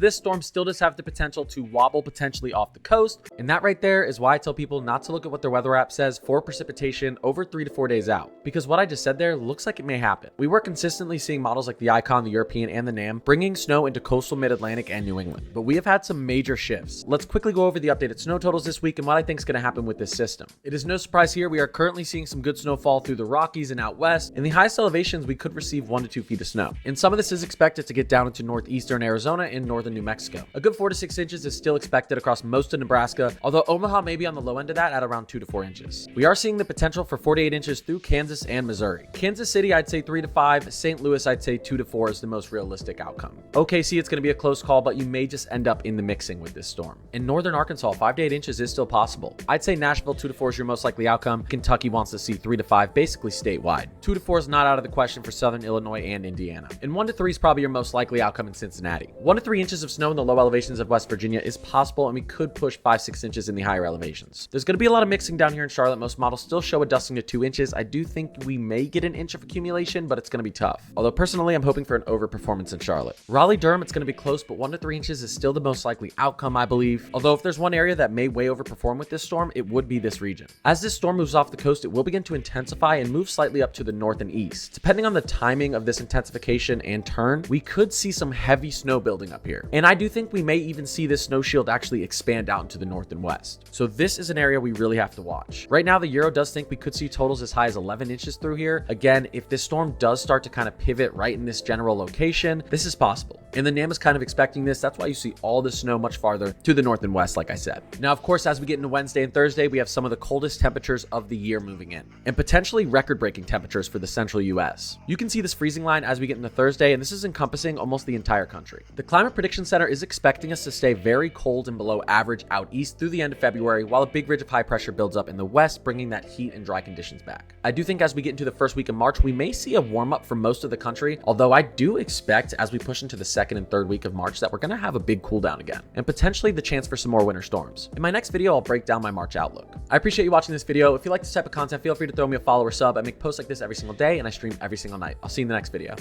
This storm still does have the potential to wobble potentially off the coast, and that right there is why I tell people not to look at what their weather app says for precipitation over 3 to 4 days out, because what I just said there looks like it may happen. We were consistently seeing models like the Icon, the European, and the NAM bringing snow into coastal mid-Atlantic and New England, but we have had some major shifts. Let's quickly go over the updated snow totals this week and what I think is going to happen with this system. It is no surprise here, we are currently seeing some good snowfall through the Rockies and out west. In the highest elevations, we could receive 1 to 2 feet of snow, and some of this is expected to get down into northeastern Arizona and northern New Mexico. A good 4 to 6 inches is still expected across most of Nebraska, although Omaha may be on the low end of that at around 2 to 4 inches. We are seeing the potential for 48 inches through Kansas and Missouri. Kansas City, I'd say 3 to 5. St. Louis, I'd say 2 to 4 is the most realistic outcome. OKC, it's going to be a close call, but you may just end up in the mixing with this storm. In northern Arkansas, 5 to 8 inches is still possible. I'd say Nashville, 2 to 4 is your most likely outcome. Kentucky wants to see 3 to 5, basically statewide. 2 to 4 is not out of the question for southern Illinois and Indiana. And 1 to 3 is probably your most likely outcome in Cincinnati. 1 to 3 inches of snow in the low elevations of West Virginia is possible, and we could push 5-6 inches in the higher elevations. There's going to be a lot of mixing down here in Charlotte. Most models still show a dusting to 2 inches. I do think we may get an inch of accumulation, but it's going to be tough. Although personally, I'm hoping for an overperformance in Charlotte. Raleigh-Durham, it's going to be close, but 1 to 3 inches is still the most likely outcome, I believe. Although if there's one area that may way overperform with this storm, it would be this region. As this storm moves off the coast, it will begin to intensify and move slightly up to the north and east. Depending on the timing of this intensification and turn, we could see some heavy snow building up here. And I do think we may even see this snow shield actually expand out into the north and west. So this is an area we really have to watch. Right now, the Euro does think we could see totals as high as 11 inches through here. Again, if this storm does start to kind of pivot right in this general location, this is possible. And the NAM is kind of expecting this. That's why you see all the snow much farther to the north and west, like I said. Now, of course, as we get into Wednesday and Thursday, we have some of the coldest temperatures of the year moving in, and potentially record-breaking temperatures for the central US. You can see this freezing line as we get into Thursday, and this is encompassing almost the entire country. The Climate Prediction Center is expecting us to stay very cold and below average out east through the end of February, while a big ridge of high pressure builds up in the west, bringing that heat and dry conditions back. I do think as we get into the first week of March, we may see a warm-up for most of the country, although I do expect as we push into the second and third week of March that we're going to have a big cool down again, and potentially the chance for some more winter storms. In my next video, I'll break down my March outlook. I appreciate you watching this video. If you like this type of content, feel free to throw me a follow or sub. I make posts like this every single day, and I stream every single night. I'll see you in the next video.